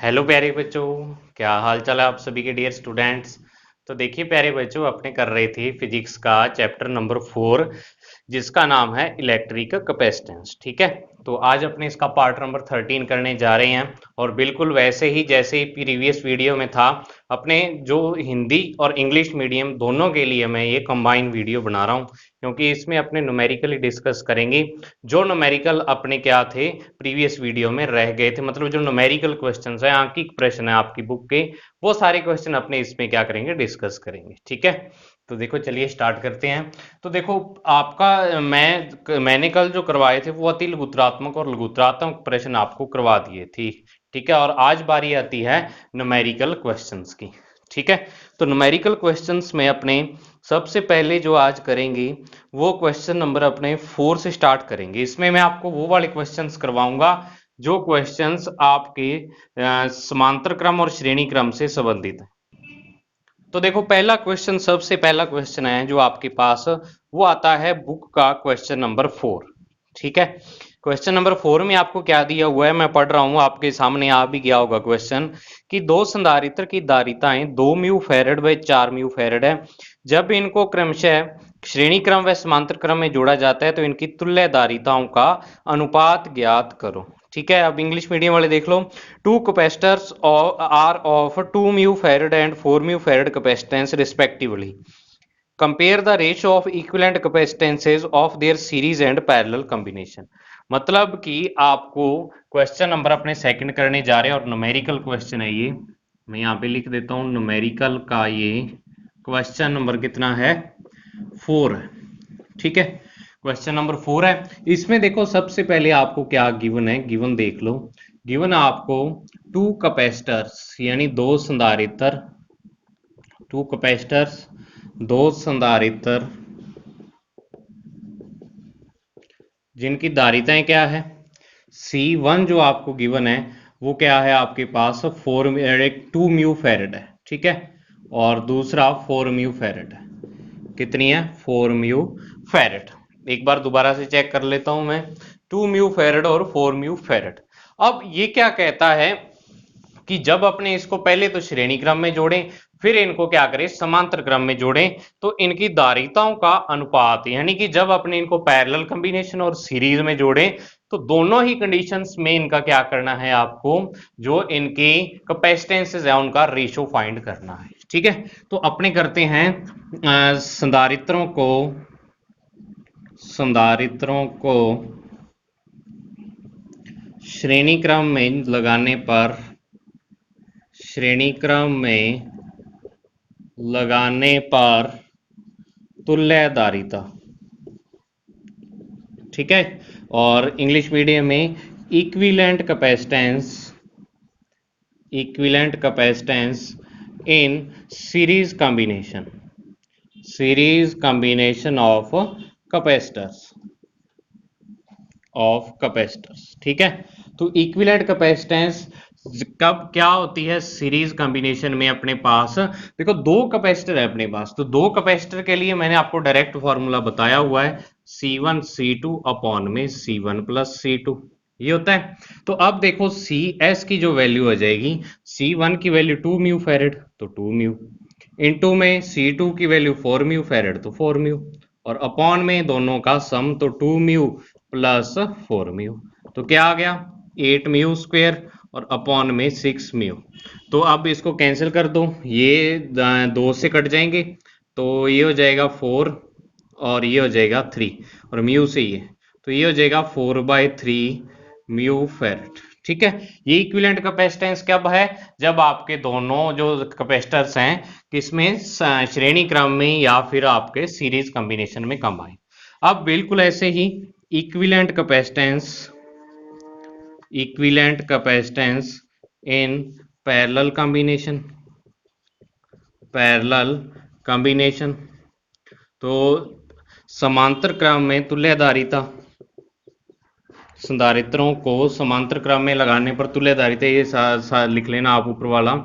Hello प्यारे बच्चों, क्या हाल चाल है आप सभी के डियर स्टूडेंट्स। तो देखिए प्यारे बच्चों, अपने कर रहे थे फिजिक्स का चैप्टर नंबर 4, जिसका नाम है इलेक्ट्रिक कैपेसिटेंस। ठीक है, तो आज अपने इसका पार्ट नंबर 13 करने जा रहे हैं। और बिल्कुल वैसे ही जैसे प्रीवियस वीडियो में था, अपने जो हिंदी और इंग्लिश मीडियम दोनों के लिए मैं ये कंबाइन वीडियो बना रहा हूँ, क्योंकि इसमें अपने न्यूमेरिकली डिस्कस करेंगे। जो न्यूमेरिकल अपने क्या थे, प्रीवियस वीडियो में रह गए थे, मतलब जो न्यूमेरिकल क्वेश्चंस है, अंकित प्रश्न है आपकी बुक के, वो सारे क्वेश्चन अपने इसमें क्या करेंगे, डिस्कस करेंगे। ठीक है, तो देखो चलिए स्टार्ट करते हैं। तो देखो आपका मैंने कल जो करवाए थे वो अति लघुत्रात्मक और लघुत्रात्मक प्रश्न आपको करवा दिए थे। ठीक है, और आज बारी आती है न्यूमेरिकल क्वेश्चंस की। ठीक है, तो न्यूमेरिकल क्वेश्चंस में अपने सबसे पहले जो आज करेंगे वो क्वेश्चन नंबर अपने 4 से स्टार्ट करेंगे। इसमें मैं आपको वो वाले क्वेश्चंस करवाऊंगा जो क्वेश्चंस आपके समांतर क्रम और श्रेणी क्रम से संबंधित है। तो देखो पहला क्वेश्चन, सबसे पहला क्वेश्चन है जो आपके पास, वो आता है बुक का क्वेश्चन नंबर 4। ठीक है, क्वेश्चन नंबर 4 में आपको क्या दिया हुआ है, मैं पढ़ रहा हूं, आपके सामने आ भी गया होगा क्वेश्चन, कि दो संधारित्र की धारिताएं 2 म्यू फैरेड व 4 म्यू फैरेड है। जब इनको क्रमशः श्रेणी क्रम व समांतर क्रम में जोड़ा जाता है तो इनकी तुल्य धारिताओं का अनुपात ज्ञात करो। ठीक है, अब इंग्लिश मीडियम वाले देख लो। Two capacitors are of 2 mu farad and 4 mu farad capacitance respectively. Compare the ratio of equivalent capacitances of their series and parallel combination. मतलब कि आपको क्वेश्चन नंबर अपने सेकंड करने जा रहे हैं और न्यूमेरिकल क्वेश्चन है ये। मैं यहाँ पे लिख देता हूँ, न्यूमेरिकल का ये क्वेश्चन नंबर कितना है, 4 है। ठीक है, क्वेश्चन नंबर 4 है। इसमें देखो सबसे पहले आपको क्या गिवन है, गिवन देख लो। गिवन आपको टू कैपेसिटर्स यानी दो संधारित्र, टू कैपेसिटर्स दो संधारित्र जिनकी धारिताएं क्या है, C1 जो आपको गिवन है वो क्या है आपके पास, 2 म्यू फैरेड है। ठीक है, और दूसरा 4 म्यू फैरेड है। कितनी है, 4 म्यू फैरेड। एक बार दोबारा से चेक कर लेता हूं मैं, 2 म्यू फैरेड और 4 म्यू फैरेड। अब ये क्या कहता है कि जब अपने इसको पहले तो श्रेणी क्रम में जोड़ें, फिर इनको क्या करें, समांतर क्रम में जोड़ें, तो इनकी धारिताओं का अनुपात, यानी कि जब अपने इनको पैरेलल कॉम्बिनेशन और सीरीज में जोड़ें तो दोनों ही कंडीशंस में इनका क्या करना है, आपको जो इनके कैपेसिटेंसेस है उनका रेशियो फाइंड करना है। ठीक है, तो अपने करते हैं संधारित्रों को श्रेणी क्रम में लगाने पर, श्रेणी क्रम में लगाने पर तुल्य धारिता। ठीक है, और इंग्लिश मीडियम में equivalent capacitance, equivalent capacitance in series combination, series combination of capacitors, of capacitors. ठीक है, तो इक्विवेलेंट कैपेसिटेंस कब क्या होती है, सीरीज कॉम्बिनेशन में अपने पास देखो दो कैपेसिटर है अपने पास, तो दो कैपेसिटर के लिए मैंने आपको डायरेक्ट फॉर्मूला बताया हुआ है, C1 C2 अपॉन में C1 प्लस C2, ये होता है। तो अब देखो CS की जो वैल्यू हो जाएगी, C1 की वैल्यू 2 म्यू फैरेड तो 2 म्यू, इनटू में C2 की वैल्यू 4 म्यू फैरेड तो 4 म्यू, और अपॉन में दोनों का सम तो 2 म्यू प्लस 4 म्यू, तो क्या आ गया 8 म्यू स्क्वायर और अपॉन में 6 म्यू। तो अब इसको कैंसिल कर दो, ये 2 से कट जाएंगे, तो ये हो जाएगा 4 और ये हो जाएगा 3, और म्यू से ये, तो ये हो जाएगा 4/3 म्यू फैरेड। ठीक है, ये इक्विवेलेंट कैपेसिटेंस कब है, जब आपके दोनों जो कैपेसिटर्स हैं किसमें, श्रेणी क्रम में या फिर आपके सीरीज कॉम्बिनेशन में कंबाइन। अब बिल्कुल ऐसे ही equivalent capacitance, equivalent capacitance in parallel combination, parallel combination, तो समांतर क्रम में तुल्य धारिता, संधारित्रों को समांतर क्रम में लगाने पर तुल्य धारिता, ये लिख लेना आप ऊपर वाला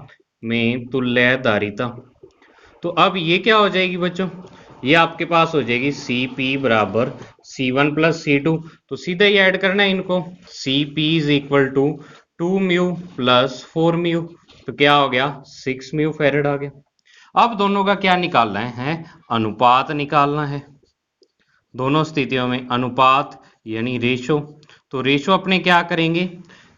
में तुल्य धारिता। तो अब ये क्या हो जाएगी बच्चों, ये आपके पास हो जाएगी Cp बराबर C1 प्लस C2, तो सीधा ही ऐड करना है इनको, Cp is equal to 2 mu plus 4 mu, तो क्या हो गया 6 म्यू फेरेड आ गया। अब दोनों का क्या निकालना है, अनुपात निकालना है। दोनों स्थितियों में अनुपात यानी रेशो, तो रेशो अपने क्या करेंगे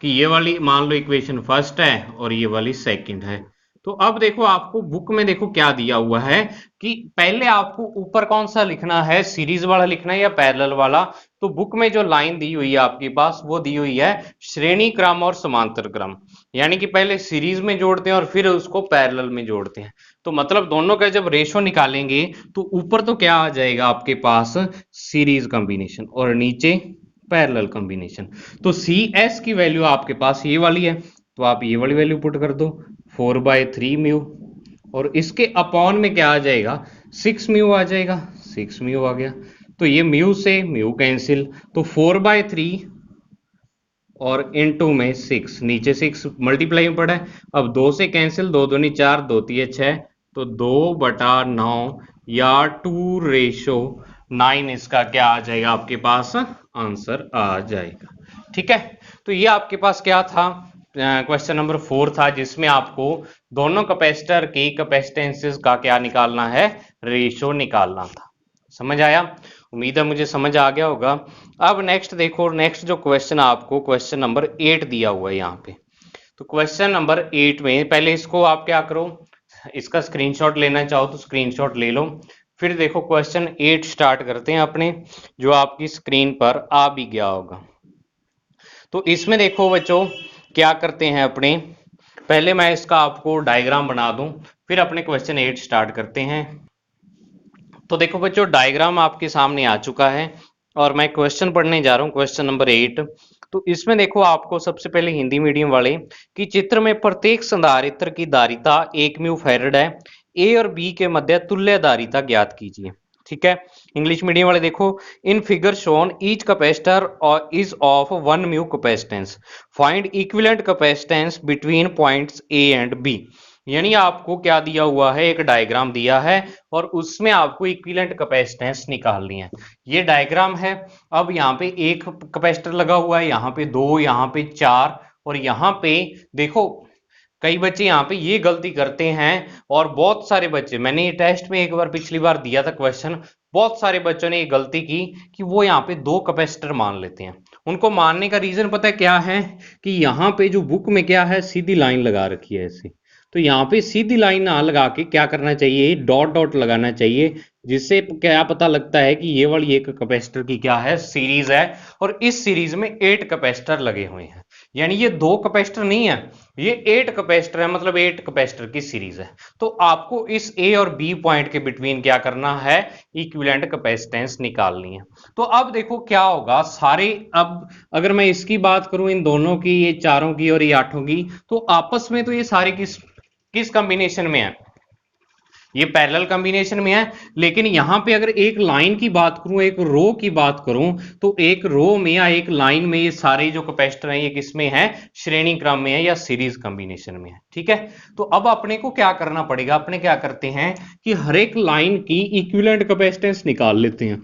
कि ये वाली मान लो इक्वेशन फर्स्ट है और ये वाली सेकंड है। तो अब देखो आपको बुक में देखो क्या दिया हुआ है कि पहले आपको ऊपर कौन सा लिखना है, सीरीज वाला लिखना है या पैरेलल वाला। तो बुक में जो लाइन दी हुई है आपके पास वो दी हुई है श्रेणी क्रम और समांतर क्रम, यानी कि पहले सीरीज में जोड़ते हैं और फिर उसको पैरेलल में जोड़ते हैं। तो मतलब दोनों का जब रेशो निकालेंगे तो ऊपर तो क्या आ जाएगा आपके पास सीरीज कॉम्बिनेशन और नीचे पैरेलल कॉम्बिनेशन। तो सी एस की वैल्यू आपके पास ये वाली है, तो आप ये वाली वैल्यू पुट कर दो 4/3 म्यू, और इसके अपॉन में क्या आ जाएगा 6 म्यू आ जाएगा, 6 म्यू आ गया। तो ये म्यू से म्यू कैंसिल, तो 4/3 और इनटू में 6, नीचे 6 मल्टीप्लाई में पड़ा है। अब 2 से कैंसिल, 2 दूनी 4, 2 तिये 6, तो 2/9 या 2:9 इसका क्या आ जाएगा आपके पास आंसर आ जाएगा। ठीक है, तो ये आपके पास क्या था, क्वेश्चन नंबर 4 था, जिसमें आपको दोनों कैपेसिटर की कैपेसिटेंसेस का क्या निकालना है, रेशो निकालना था। समझ आया, उम्मीद है मुझे समझ आ गया होगा। अब नेक्स्ट देखो, नेक्स्ट जो क्वेश्चन आपको क्वेश्चन नंबर 8 दिया हुआ है यहाँ पे। तो क्वेश्चन नंबर 8 में पहले इसको आप क्या करो, इसका स्क्रीनशॉट लेना चाहो तो स्क्रीनशॉट ले लो। फिर देखो क्वेश्चन 8 स्टार्ट करते हैं अपने, जो आपकी स्क्रीन पर आ भी गया होगा। तो इसमें देखो बच्चों क्या करते हैं अपने, पहले मैं इसका आपको डायग्राम बना दूं, फिर अपने क्वेश्चन 8 स्टार्ट करते हैं। तो देखो बच्चों डायग्राम आपके सामने आ चुका है और मैं क्वेश्चन पढ़ने जा रहा हूं, क्वेश्चन नंबर 8। तो इसमें देखो आपको सबसे पहले हिंदी मीडियम वाले कि चित्र में प्रत्येक संधारित्र की धारिता 1 म्यू फैराड है, ए और बी के मध्य तुल्य धारिता ज्ञात कीजिए। ठीक है, इंग्लिश मीडियम वाले देखो, in figure shown each capacitor और is of 1 mu capacitance, find equivalent capacitance between points A and B. यानी आपको क्या दिया हुआ है, एक डायग्राम दिया है और उसमें आपको इक्विवेलेंट कैपेसिटेंस निकालनी है। ये डायग्राम है। अब यहाँ पे एक कैपेसिटर लगा हुआ है, यहाँ पे 2, यहाँ पे 4 और यहाँ पे देखो कई बच्चे यहाँ पे ये गलती करते हैं, और बहुत सारे बच्चे, मैंने ये टेस्ट में एक बार पिछली बार दिया था क्वेश्चन, बहुत सारे बच्चों ने ये गलती की कि वो यहाँ पे 2 कैपेसिटर मान लेते हैं। उनको मानने का रीजन पता है क्या है, कि यहाँ पे जो बुक में क्या है सीधी लाइन लगा रखी है ऐसी, तो यहाँ पे सीधी लाइन ना लगा के क्या करना चाहिए, डॉट डॉट लगाना चाहिए, जिससे क्या पता लगता है कि ये वाली एक कैपेसिटर की क्या है, सीरीज है, और इस सीरीज में 8 कैपेसिटर लगे हुए हैं। यानी ये 2 कैपेसिटर नहीं है, ये 8 कैपेसिटर है, मतलब 8 कैपेसिटर की सीरीज है। तो आपको इस ए और बी पॉइंट के बिटवीन क्या करना है, इक्विवेलेंट कैपेसिटेंस निकालनी है। तो अब देखो क्या होगा सारे, अब अगर मैं इसकी बात करूं, इन दोनों की, ये चारों की और ये 8 की, तो आपस में तो ये सारे किस कॉम्बिनेशन में है, ये पैरेलल कॉम्बिनेशन में है। लेकिन यहां पे अगर एक लाइन की बात करूं, एक रो की बात करूं, तो एक रो में या एक लाइन में ये सारे जो कैपेसिटर हैं ये किसमें है, श्रेणी क्रम में है या सीरीज कॉम्बिनेशन में है। ठीक है, तो अब अपने को क्या करना पड़ेगा, अपने क्या करते हैं कि हर एक लाइन की इक्विवेलेंट कैपेसिटेंस निकाल लेते हैं,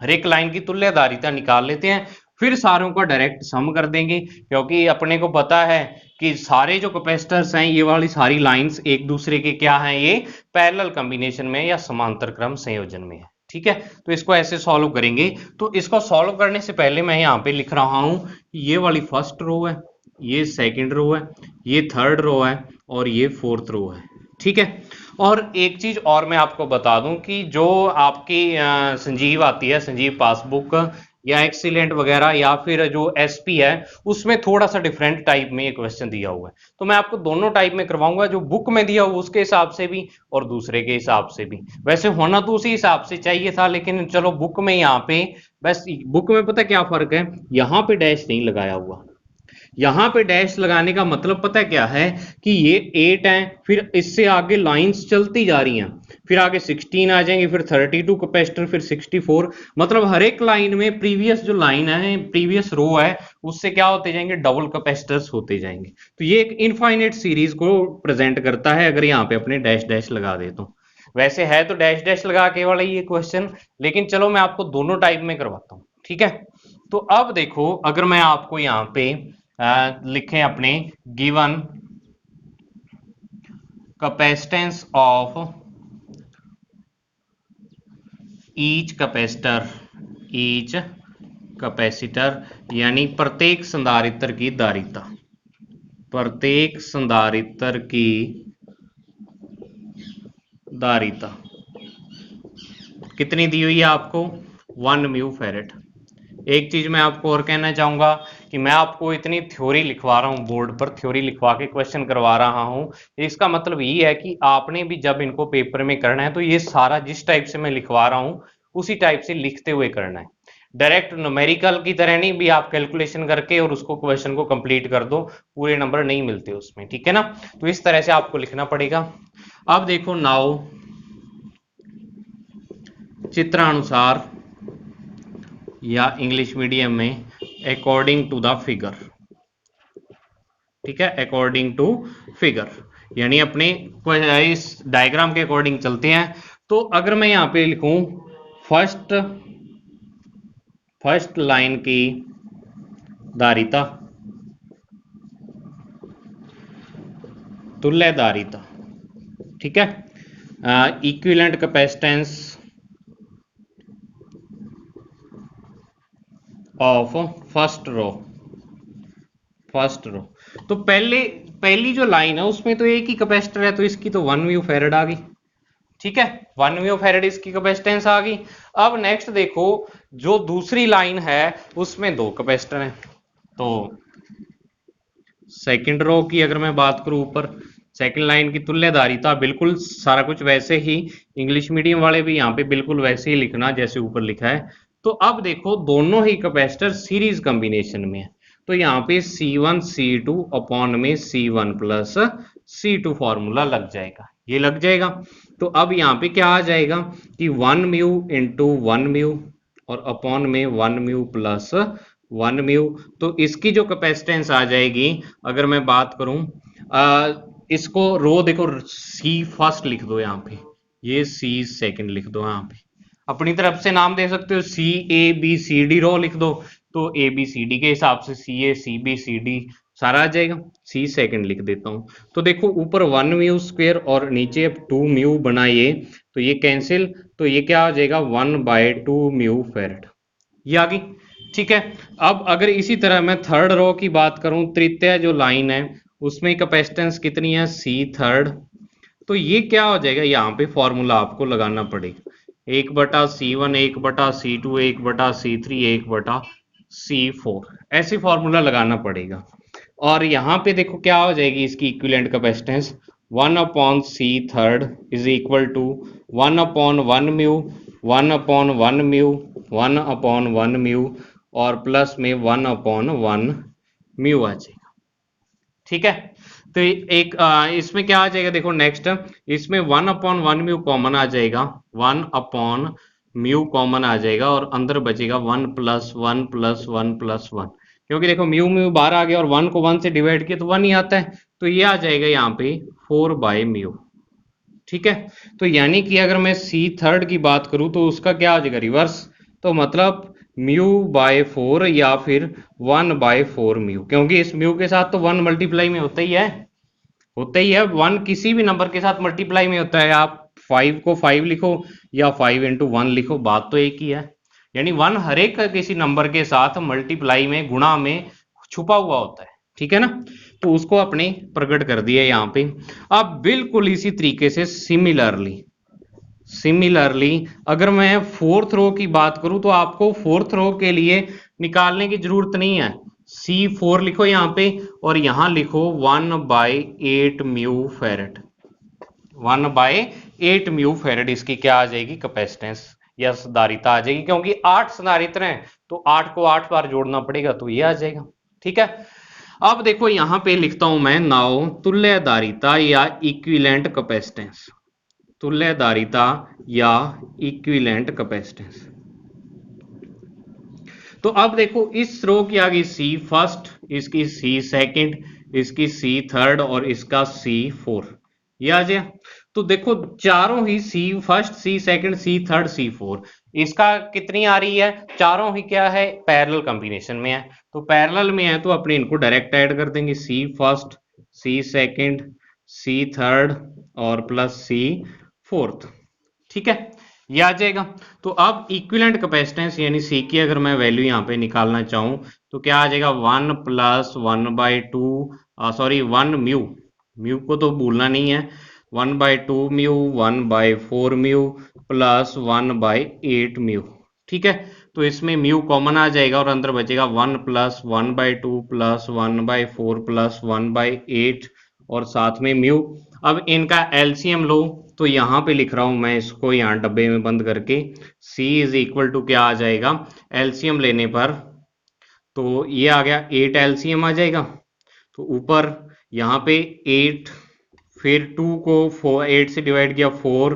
हर एक लाइन की तुल्यधारिता निकाल लेते हैं, फिर सारों का डायरेक्ट सम कर देंगे, क्योंकि अपने को पता है कि सारे जो कैपेसिटर्स हैं ये वाली सारी लाइंस एक दूसरे के क्या हैं, ये पैरेलल कॉम्बिनेशन में या समांतर क्रम संयोजन में है। ठीक है, तो इसको ऐसे सॉल्व करेंगे। तो इसको सॉल्व करने से पहले मैं यहाँ पे लिख रहा हूं कि ये वाली फर्स्ट रो है, ये सेकंड रो है, ये थर्ड रो है और ये फोर्थ रो है। ठीक है, और एक चीज और मैं आपको बता दूं कि जो आपकी संजीव आती है, संजीव पासबुक या एक्सीलेंट वगैरह या फिर जो एसपी है, उसमें थोड़ा सा डिफरेंट टाइप में ये क्वेश्चन दिया हुआ है। तो मैं आपको दोनों टाइप में करवाऊंगा, जो बुक में दिया हुआ उसके हिसाब से भी और दूसरे के हिसाब से भी। वैसे होना तो उसी हिसाब से चाहिए था, लेकिन चलो बुक में यहाँ पे बस, बुक में पता क्या फर्क है, यहाँ पे डैश नहीं लगाया हुआ। यहां पे डैश लगाने का मतलब पता है क्या है, कि ये 8 है, फिर इससे आगे लाइंस चलती जा रही हैं, फिर आगे 16 आ जाएंगे, फिर 32 कैपेसिटर, फिर 64, मतलब हर एक लाइन में प्रीवियस जो लाइन है, प्रीवियस रो है, उससे क्या होते जाएंगे, डबल कैपेसिटर्स होते जाएंगे। तो ये एक इनफाइनाइट सीरीज को प्रेजेंट करता है, अगर यहाँ पे अपने डैश डैश लगा दे तो। वैसे है तो डैश डैश लगा के वाला ये क्वेश्चन, लेकिन चलो मैं आपको दोनों टाइप में करवाता हूँ। ठीक है, तो अब देखो अगर मैं आपको यहाँ पे लिखें अपने given capacitance of each capacitor यानी प्रत्येक संधारित्र की धारिता, प्रत्येक संधारित्र की धारिता कितनी दी हुई है आपको 1 म्यू फेरेड। एक चीज मैं आपको और कहना चाहूंगा कि मैं आपको इतनी थ्योरी लिखवा रहा हूं, बोर्ड पर थ्योरी लिखवा के क्वेश्चन करवा रहा हूं, इसका मतलब ये है कि आपने भी जब इनको पेपर में करना है तो ये सारा जिस टाइप से मैं लिखवा रहा हूं उसी टाइप से लिखते हुए करना है। डायरेक्ट न्यूमेरिकल की तरह नहीं भी आप कैलकुलेशन करके और उसको क्वेश्चन को कंप्लीट कर दो, पूरे नंबर नहीं मिलते उसमें, ठीक है ना। तो इस तरह से आपको लिखना पड़ेगा। अब देखो नाउ चित्रानुसार या इंग्लिश मीडियम में अकॉर्डिंग टू द फिगर, ठीक है, अकॉर्डिंग टू फिगर यानी अपने इस डायग्राम के अकॉर्डिंग चलते हैं। तो अगर मैं यहां पे लिखूं फर्स्ट लाइन की धारिता, तुल्य धारिता, ठीक है, equivalent capacitance of first row, तो पहली जो लाइन है उसमें तो एक ही कैपेसिटर है, तो इसकी तो 1 म्यू फेरेड आ गई, ठीक है, 1 म्यू फेरेड इसकी कैपेसिटेंस आ गई। अब नेक्स्ट देखो जो दूसरी लाइन है उसमें दो कैपेसिटर हैं, तो सेकंड रो की अगर मैं बात करूं, ऊपर सेकंड लाइन की तुल्य धारिता बिल्कुल सारा कुछ वैसे ही, इंग्लिश मीडियम वाले भी यहाँ पे बिल्कुल वैसे ही लिखना जैसे ऊपर लिखा है। तो अब देखो दोनों ही कैपेसिटर सीरीज कॉम्बिनेशन में है, तो यहाँ पे C1 C2 अपॉन में C1 प्लस C2 फॉर्मूला लग जाएगा, ये लग जाएगा। तो अब यहाँ पे क्या आ जाएगा कि 1 म्यू इंटू 1 म्यू और अपॉन में 1 म्यू प्लस 1 म्यू, तो इसकी जो कैपेसिटेंस आ जाएगी, अगर मैं बात करूं इसको रो देखो C फर्स्ट लिख दो, यहाँ पे ये C सेकंड लिख दो, यहाँ पे अपनी तरफ से नाम दे सकते हो, CABCD रो लिख दो, तो ABCD के हिसाब से CA CBCD सारा आ जाएगा। C सेकंड लिख देता हूं, तो देखो ऊपर 1 म्यू स्क्वायर और नीचे 2 म्यू बनाइए, तो ये कैंसिल, तो ये क्या आ जाएगा 1/2 म्यू फेरेड, ये आ गई, ठीक है। अब अगर इसी तरह मैं थर्ड रो की बात करूं, तृतीय जो लाइन है उसमें कैपेसिटेंस कितनी है C थर्ड, तो ये क्या हो जाएगा, यहाँ पे फॉर्मूला आपको लगाना पड़ेगा 1/C1 1/C2 1/C3 1/C4, ऐसे फॉर्मूला लगाना पड़ेगा। और यहाँ पे देखो क्या हो जाएगी इसकी equivalent capacitance 1/C third is equal to 1/1 mu 1/1 mu 1/1 mu और प्लस में 1/1 म्यू आ जाएगा, ठीक है। तो एक इसमें क्या आ जाएगा देखो नेक्स्ट, इसमें 1/1 म्यू कॉमन आ जाएगा, 1 म्यू कॉमन आ जाएगा और अंदर बचेगा 1 प्लस 1 प्लस 1 प्लस 1, क्योंकि देखो म्यू म्यू बाहर आ गया और 1 को 1 से डिवाइड किया तो 1 ही आता है, तो ये आ जाएगा यहाँ पे 4/म्यू, ठीक है। तो यानी कि अगर मैं C थर्ड की बात करूं तो उसका क्या आ जाएगा रिवर्स, तो मतलब μ/4 या फिर 1/4 म्यू, क्योंकि इस म्यू के साथ तो 1 मल्टीप्लाई में होता ही है, 1 किसी भी नंबर के साथ मल्टीप्लाई में होता है, आप 5 को 5 लिखो या 5 इंटू 1 लिखो, बात तो एक ही है, यानी 1 हर एक किसी नंबर के साथ मल्टीप्लाई में गुणा में छुपा हुआ होता है, ठीक है ना। तो उसको अपने प्रकट कर दिया यहाँ पे। अब बिल्कुल इसी तरीके से सिमिलरली अगर मैं फोर्थ रो की बात करूं तो आपको फोर्थ रो के लिए निकालने की जरूरत नहीं है, C4 लिखो यहाँ पे और यहां लिखो 1/8 म्यू फेरेड, 1/8 म्यू फेरेड इसकी क्या आ जाएगी कैपेसिटेंस या धारिता आ जाएगी, क्योंकि 8 संधारित्र हैं तो 8 को 8 बार जोड़ना पड़ेगा, तो ये आ जाएगा, ठीक है। अब देखो यहां पे लिखता हूं मैं नाउ तुल्य धारिता या इक्विवेलेंट कैपेसिटेंस, तुल्य धारिता या इक्विवेलेंट कैपेसिटेंस। तो अब देखो इस रो की आ गई C फर्स्ट, इसकी C सेकंड, इसकी C थर्ड और इसका C4, ये आ जाए। तो देखो चारों ही सी फर्स्ट, सी सेकंड, सी थर्ड, सी फोर, इसका कितनी आ रही है, चारों ही क्या है, पैरेलल कॉम्बिनेशन में है। तो पैरेलल में है तो अपने इनको डायरेक्ट ऐड कर देंगे, सी फर्स्ट, सी सेकंड, सी थर्ड और प्लस सी फोर्थ। ठीक है, ये आ जाएगा। तो अब इक्विवेलेंट कैपेसिटेंस यानी सी की अगर मैं वैल्यू यहाँ पे निकालना चाहूँ तो क्या आ जाएगा, 1 प्लस 1/2, सॉरी 1 म्यू, म्यू को तो भूलना नहीं है, 1/2 म्यू, 1/4 म्यू प्लस 1/8 म्यू। ठीक है, तो इसमें म्यू कॉमन आ जाएगा और अंदर बचेगा 1 प्लस 1/2 प्लस 1/4 प्लस 1/8 और साथ में म्यू। अब इनका एलसीएम लो, तो यहां पे लिख रहा हूं मैं इसको यहां डब्बे में बंद करके, C इज इक्वल टू क्या आ जाएगा एलसीएम लेने पर, तो ये आ गया 8 एलसीएम आ जाएगा। तो ऊपर यहाँ पे 8, फिर 2 को 8 से डिवाइड किया 4,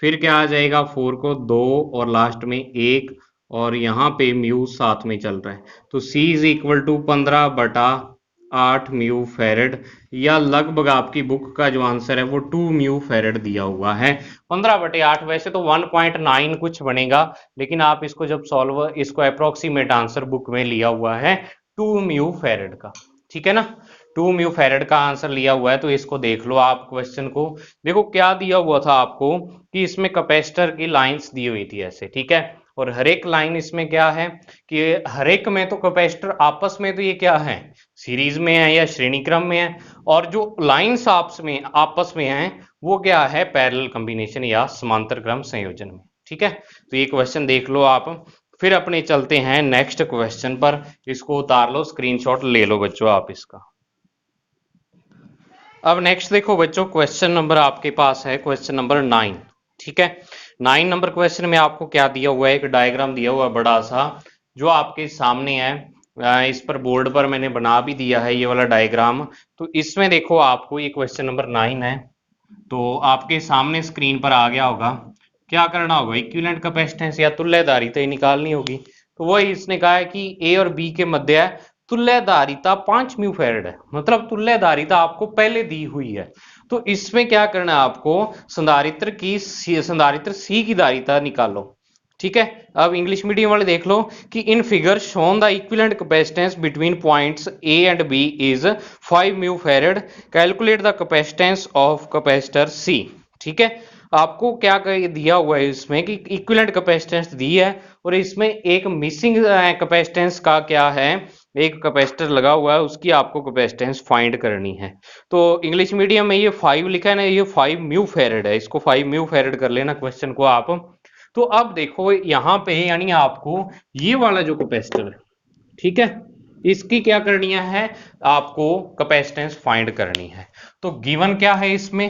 फिर क्या आ जाएगा 4 को 2 और लास्ट में 1, और यहाँ पे म्यू साथ में चल रहा है, तो C is equal to 15/8 mu farad, या लगभग आपकी बुक का जो आंसर है वो 2 म्यू फेरेड दिया हुआ है। 15/8 वैसे तो 1.9 कुछ बनेगा, लेकिन आप इसको जब सॉल्व, इसको अप्रोक्सीमेट आंसर बुक में लिया हुआ है 2 म्यू फेरेड का। ठीक है ना, 2 म्यू फेरेड का आंसर लिया हुआ है। तो इसको देख लो आप क्वेश्चन को, देखो क्या दिया हुआ था आपको कि इसमें कैपेसिटर की लाइंस दी हुई थी ऐसे, ठीक है, और हर एक लाइन इसमें क्या है कि हर एक में तो कैपेसिटर आपस में तो ये क्या है, सीरीज में है या श्रेणी क्रम में है, और जो लाइंस आपस में है वो क्या है, पैरेलल कॉम्बिनेशन या समांतर क्रम संयोजन में। ठीक है, तो ये क्वेश्चन देख लो आप। फिर अपने चलते हैं नेक्स्ट क्वेश्चन पर, इसको उतार लो, स्क्रीनशॉट ले लो बच्चों आप इसका। अब नेक्स्ट देखो बच्चों, क्वेश्चन नंबर आपके पास है क्वेश्चन नंबर 9। ठीक है, 9 नंबर क्वेश्चन में आपको क्या दिया हुआ है, एक डायग्राम दिया हुआ है बड़ा सा जो आपके सामने है, इस पर बोर्ड पर मैंने बना भी दिया है ये वाला डायग्राम। तो इसमें देखो आपको ये क्वेश्चन नंबर 9 है, तो आपके सामने स्क्रीन पर आ गया होगा, क्या करना होगा, इक्विवेलेंट कैपेसिटेंस या तुल्यधारिता निकालनी होगी। तो वही इसने कहा है कि ए और बी के मध्य तुल्यधारिता 5 म्यू फेरेड है, मतलब तुल्यधारिता आपको पहले दी हुई है। तो इसमें क्या करना है आपको, संधारित्र सी की धारिता निकालो। ठीक है, अब इंग्लिश मीडियम वाले देख लो कि in figure shown the equivalent capacitance between points A and B is 5 mu farad, calculate the capacitance of capacitor C. ठीक है, आपको क्या दिया हुआ है इसमें कि इक्विवेलेंट कैपेसिटेंस दी है, और इसमें एक मिसिंग कैपेसिटेंस का क्या है, एक कैपेसिटर लगा हुआ है, उसकी आपको कैपेसिटेंस फाइंड करनी है। तो इंग्लिश मीडियम में ये 5 लिखा है ना, ये 5 म्यू फेरेड है, इसको 5 म्यू फेरेड कर लेना क्वेश्चन को आप। तो अब देखो यहाँ पे यानी आपको ये वाला जो कैपेसिटर है, ठीक है, इसकी क्या करनी है, आपको कैपेसिटेंस फाइंड करनी है। तो गिवन क्या है इसमें,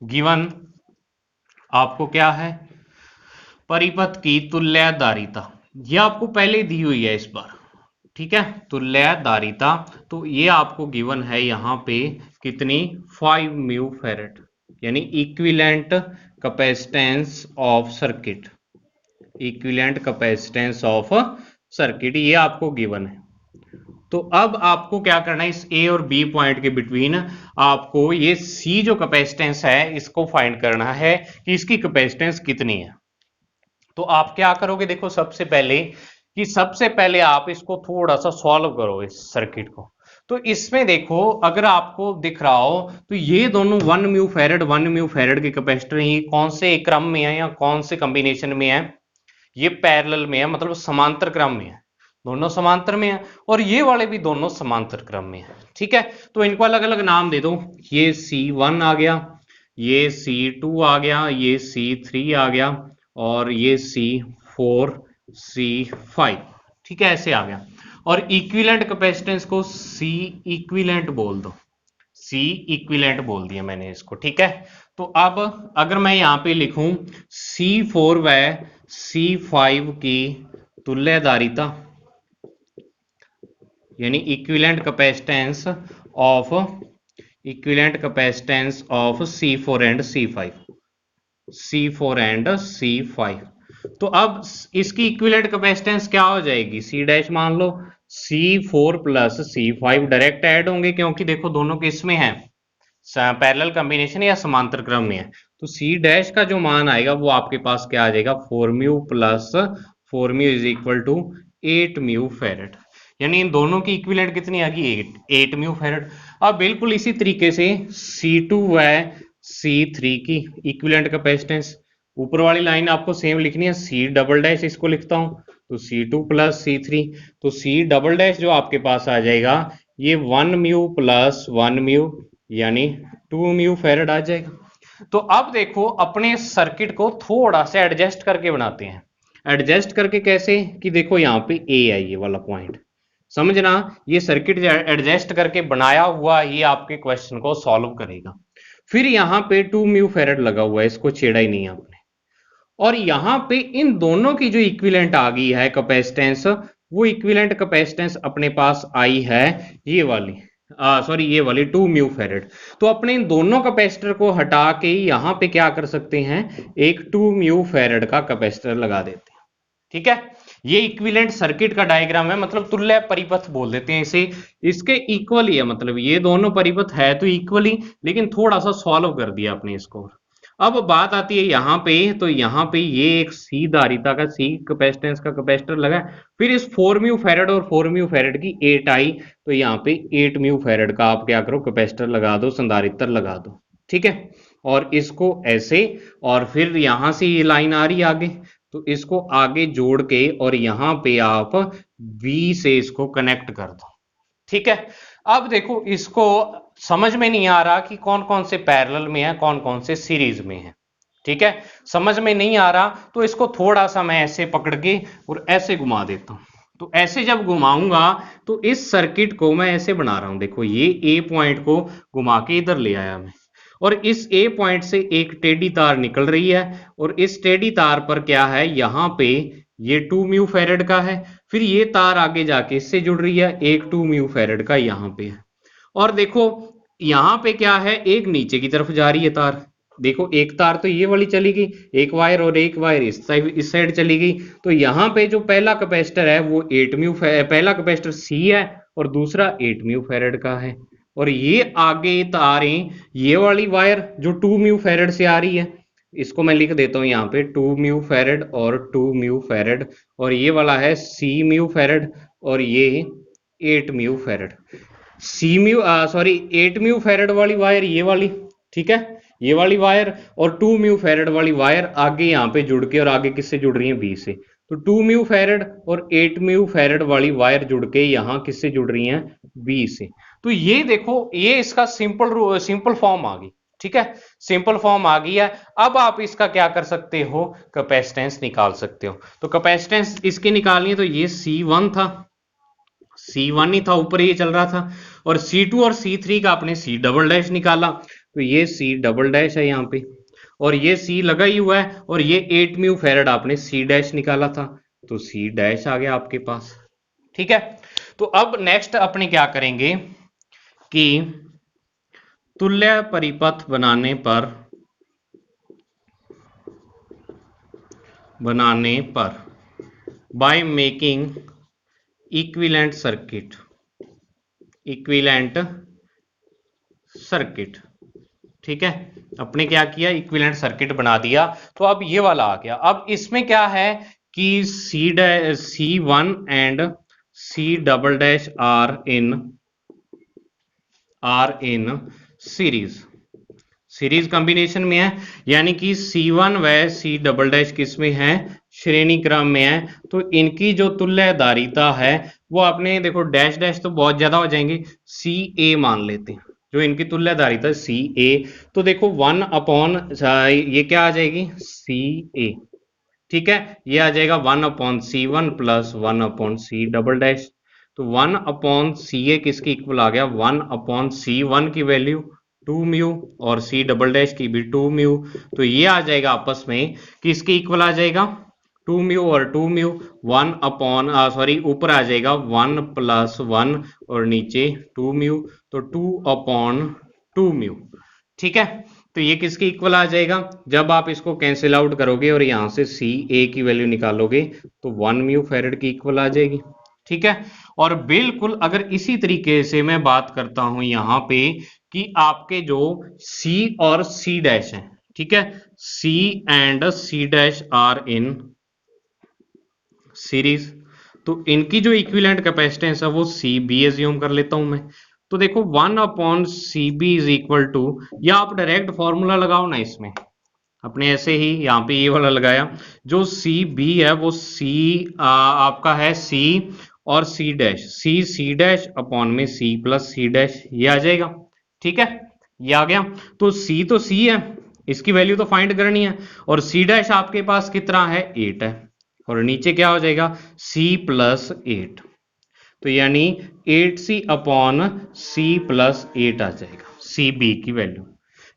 गिवन आपको क्या है, परिपथ की तुल्यधारिता, ये आपको पहले दी हुई है इस बार। ठीक है, तुल्यधारिता, तो ये आपको गिवन है यहाँ पे कितनी, 5 म्यू फेरेड, यानी equivalent capacitance of circuit, equivalent capacitance of circuit, ये आपको गिवन है। तो अब आपको क्या करना है, इस ए और बी पॉइंट के बिटवीन आपको ये सी जो कैपेसिटेंस है इसको फाइंड करना है कि इसकी कैपेसिटेंस कितनी है। तो आप क्या करोगे, देखो सबसे पहले कि सबसे पहले आप इसको थोड़ा सा सॉल्व करो इस सर्किट को। तो इसमें देखो अगर आपको दिख रहा हो तो ये दोनों 1 म्यू फेरेड 1 म्यू फेरेड के कैपेसिटर ये कौन से क्रम में है या कौन से कॉम्बिनेशन में है, ये पैरेलल में है, मतलब समांतर क्रम में है, दोनों समांतर में है, और ये वाले भी दोनों समांतर क्रम में है। ठीक है, तो इनको अलग अलग नाम दे दो, ये C1 आ गया, ये C2 आ गया, ये C3 आ गया, और ये C4 C5। ठीक है, ऐसे आ गया, और इक्विवेलेंट कैपेसिटेंस को C इक्विवेलेंट बोल दो, C इक्विवेलेंट बोल दिया मैंने इसको। ठीक है, तो अब अगर मैं यहां पे लिखूं C4 व C5 की तुल्यधारिता, यानी equivalent capacitance of C4 and C5, C4 and C5, तो अब इसकी इक्विवेलेंट कैपेसिटेंस क्या हो जाएगी, C डैश मान लो, C4 plus C5 direct add होंगे क्योंकि देखो दोनों किस में है, पैरेलल कॉम्बिनेशन या समांतर क्रम में है। तो सी डैश का जो मान आएगा वो आपके पास क्या आ जाएगा, 4 mu plus 4 mu is equal to 8 mu farad. यानी इन दोनों की इक्विवेलेंट कितनी आ गई, 8 म्यू फेरेड। अब बिल्कुल इसी तरीके से C2 व C3 की इक्विवेलेंट कैपेसिटेंस, ऊपर वाली लाइन आपको सेम लिखनी है, C डबल डैश इसको लिखता हूं, तो C2 प्लस C3, तो C डबल डैश जो आपके पास आ जाएगा ये 1 म्यू प्लस 1 म्यू यानी 2 म्यू फेरेड आ जाएगा। तो अब देखो अपने सर्किट को थोड़ा सा एडजस्ट करके बनाते हैं। एडजस्ट करके कैसे, कि देखो यहाँ पे ए है ये वाला पॉइंट, समझना ये सर्किट एडजस्ट करके बनाया हुआ ये आपके क्वेश्चन को सॉल्व करेगा। फिर यहाँ पे 2 म्यू फेरेड लगा हुआ है, इसको छेड़ा ही नहीं आपने, और यहाँ पे इन दोनों की जो इक्विवेलेंट आ गई है कैपेसिटेंस, वो इक्विवेलेंट कैपेसिटेंस अपने पास आई है ये वाली, सॉरी ये वाली 2 म्यू फेरेड। तो अपने इन दोनों कैपेसिटर को हटा के यहाँ पे क्या कर सकते हैं, एक 2 म्यू फेरेड का कैपेसिटर लगा देते हैं। ठीक है, ये इक्विवेलेंट सर्किट का डायग्राम है, मतलब तुल्य परिपथ बोल देते हैं इसे। इसके इक्वली है, मतलब ये दोनों परिपथ है तो इक्वली, लेकिन थोड़ा सा सॉल्व कर दिया आपने इसको। अब बात आती है यहाँ पे, तो यहाँ पे ये एक सी धारिता का, सी कैपेसिटेंस का कैपेसिटर लगा, फिर इस 4 म्यू फेरेड और 4 म्यू फेरेड की 8 आई, तो यहाँ पे 8 म्यू फेरेड का आप क्या करो, कैपेसिटर लगा दो, संधारित्र लगा दो। ठीक है, और इसको ऐसे, और फिर यहां से ये लाइन आ रही आगे, तो इसको आगे जोड़ के और यहां पे आप V से इसको कनेक्ट कर दो। ठीक है, अब देखो इसको समझ में नहीं आ रहा कि कौन कौन से पैरेलल में है, कौन कौन से सीरीज में है। ठीक है, समझ में नहीं आ रहा तो इसको थोड़ा सा मैं ऐसे पकड़ के और ऐसे घुमा देता हूं। तो ऐसे जब घुमाऊंगा तो इस सर्किट को मैं ऐसे बना रहा हूं, देखो ये ए पॉइंट को घुमा के इधर ले आया मैं, और इस ए पॉइंट से एक टेढ़ी तार निकल रही है, और इस टेढ़ी तार पर क्या है, यहां पे ये 2 म्यू फेरेड का है, फिर ये तार आगे जाके इससे जुड़ रही है, एक 2 म्यू फेरेड का यहां पे है, और देखो यहां पे क्या है, एक नीचे की तरफ जा रही है तार, देखो एक तार तो ये वाली चली गई, एक वायर, और एक वायर इस साइड चली गई। तो यहाँ पे जो पहला कैपेसिटर है वो 8 म्यू, पहला कैपेसिटर सी है और दूसरा 8 म्यू फेरेड का है, और ये आगे तारें, ये वाली वायर जो 2 म्यू फेरेड से आ रही है, इसको मैं लिख देता हूं यहाँ पे 2 म्यू फेरेड और 2 म्यू फेरेड, और ये वाला है सी म्यू फेरेड, और ये 8 म्यू फेरेड। सी म्यू सॉरी 8 म्यू फेरेड वाली वायर ये वाली, ठीक है, ये वाली वायर, और 2 म्यू फेरेड वाली वायर आगे यहाँ पे जुड़ के, और आगे किससे जुड़ रही है, बी से। तो 2 म्यू फेरेड और 8 म्यू फेरेड वाली वायर जुड़ के यहाँ किससे जुड़ रही हैं, बी से। तो ये देखो ये इसका सिंपल फॉर्म आ गई। ठीक है, सिंपल फॉर्म आ गई है। अब आप इसका क्या कर सकते हो, कैपेसिटेंस निकाल सकते हो। तो कैपेसिटेंस इसकी निकालनी है, तो ये C1 था, C1 ही था, ऊपर ये चल रहा था, और C2 और C3 का आपने C डबल डैश निकाला, तो ये C डबल डैश है यहाँ पे, और ये C लगा ही हुआ है, और ये 8 म्यू फेरेड आपने C डैश निकाला था, तो C डैश आ गया आपके पास। ठीक है, तो अब नेक्स्ट अपने क्या करेंगे कि तुल्य परिपथ बनाने पर बाय मेकिंग इक्विवेलेंट सर्किट। ठीक है, अपने क्या किया, इक्विवेलेंट सर्किट बना दिया। तो अब ये वाला आ गया। अब इसमें क्या है कि C1 and C double dash are in series combination में है, यानी कि C1 व C डबल डैश किस में है, श्रेणी क्रम में है। तो इनकी जो तुल्य धारिता है वो आपने देखो, डैश डैश तो बहुत ज्यादा हो जाएंगे, CA मान लेते हैं, जो इनकी तुल्य धारिता CA। तो देखो 1 अपॉन ये क्या आ जाएगी, CA। ठीक है, ये आ जाएगा 1 upon C1 plus 1 upon C double dash. तो 1 अपॉन CA किसकी इक्वल आ गया, 1 अपॉन C1 की वैल्यू 2 म्यू और C डबल डैश की भी 2 म्यू। तो ये आ जाएगा आपस में किसके इक्वल आ जाएगा, 2 म्यू और 2 म्यू। 1 अपॉन सॉरी ऊपर आ जाएगा 1 प्लस 1 और नीचे 2 म्यू, तो 2 अपॉन 2 म्यू। ठीक है, तो ये किसके इक्वल आ जाएगा, जब आप इसको कैंसिल आउट करोगे और यहां से CA की वैल्यू निकालोगे तो 1 म्यू फेरेड की इक्वल आ जाएगी। ठीक है, और बिल्कुल अगर इसी तरीके से मैं बात करता हूं यहां पे कि आपके जो C और C डैश है, ठीक है, C and C dash are in series, तो इनकी जो इक्विवेलेंट कैपेसिटेंस है वो सी बी एज्यूम कर लेता हूं मैं। तो देखो 1/CB इज इक्वल टू, या आप डायरेक्ट फॉर्मूला लगाओ ना इसमें, अपने ऐसे ही यहाँ पे ये वाला लगाया, जो सी बी है वो सी आपका है सी और सी डैश अपॉन में सी प्लस सी डैश, ये आ जाएगा। ठीक है, ये आ गया। तो सी तो सी है, इसकी वैल्यू तो फाइंड करनी है, और सी डैश आपके पास कितना है 8 है, और नीचे क्या हो जाएगा सी प्लस 8, तो यानी 8C अपॉन सी प्लस 8 आ जाएगा सी बी की वैल्यू।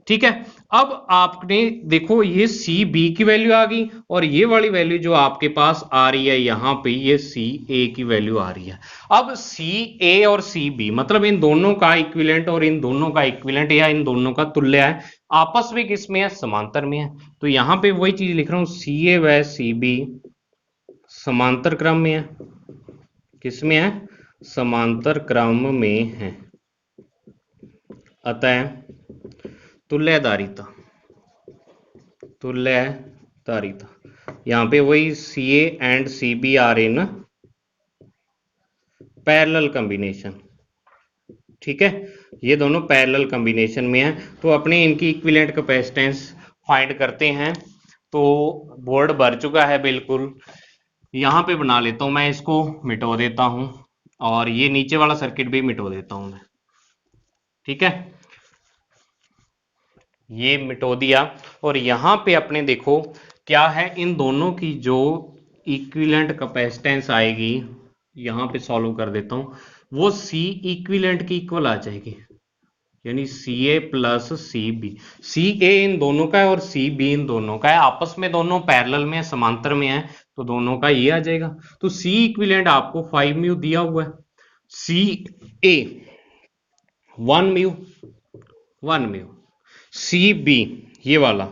ठीक है, अब आपने देखो ये सी बी की वैल्यू आ गई, और ये वाली वैल्यू जो आपके पास आ रही है यहां पे ये सी ए की वैल्यू आ रही है। अब सी ए और सी बी मतलब इन दोनों का इक्विवेलेंट और इन दोनों का इक्विवेलेंट या इन दोनों का तुल्य है, आपस में किस में है समांतर में है। तो यहां पे वही चीज लिख रहा हूं, सी ए व सी बी समांतर क्रम में है। किस में है, समांतर क्रम में है। अतः तुल्यधारिता, तुल्यधारिता यहां पे वही C A and C B are in parallel combination. ठीक है, ये दोनों पैरेलल कॉम्बिनेशन में है, तो अपने इनकी इक्विवेलेंट कैपेसिटेंस फाइंड करते हैं। तो बोर्ड भर चुका है बिल्कुल, यहां पे बना लेता हूं मैं, इसको मिटो देता हूं, और ये नीचे वाला सर्किट भी मिटो देता हूं मैं। ठीक है, ये मिटो दिया, और यहां पे अपने देखो क्या है, इन दोनों की जो इक्विवेलेंट कैपेसिटेंस आएगी, यहां पे सॉल्व कर देता हूं, वो सी इक्विवेलेंट की इक्वल आ जाएगी, यानी सी ए प्लस सी बी। सी ए इन दोनों का है और सी बी इन दोनों का है, आपस में दोनों पैरेलल में है, समांतर में है, तो दोनों का ये आ जाएगा। तो सी इक्विवेलेंट आपको 5 म्यू दिया हुआ है, सी ए 1 म्यू, सी बी ये वाला,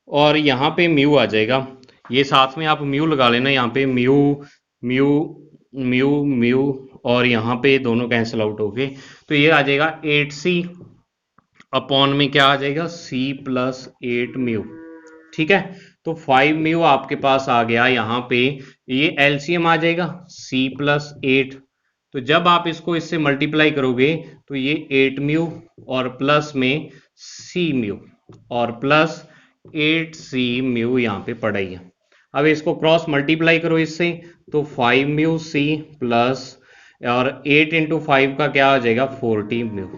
और यहाँ पे म्यू आ जाएगा, ये साथ में आप म्यू लगा लेना, यहाँ पे म्यू म्यू म्यू म्यू, और यहाँ पे दोनों कैंसिल आउट हो गए, तो ये आ जाएगा 8C अपॉन में क्या आ जाएगा C प्लस 8 म्यू। ठीक है, तो 5 म्यू आपके पास आ गया, यहाँ पे ये एलसीएम आ जाएगा C प्लस 8, तो जब आप इसको इससे मल्टीप्लाई करोगे तो ये 8 म्यू और प्लस में C म्यू और प्लस 8C म्यू यहाँ पे पड़ा ही है। अब इसको क्रॉस मल्टीप्लाई करो इससे, तो 5 म्यू C प्लस और 8 इंटू 5 का क्या आ जाएगा 40 म्यू।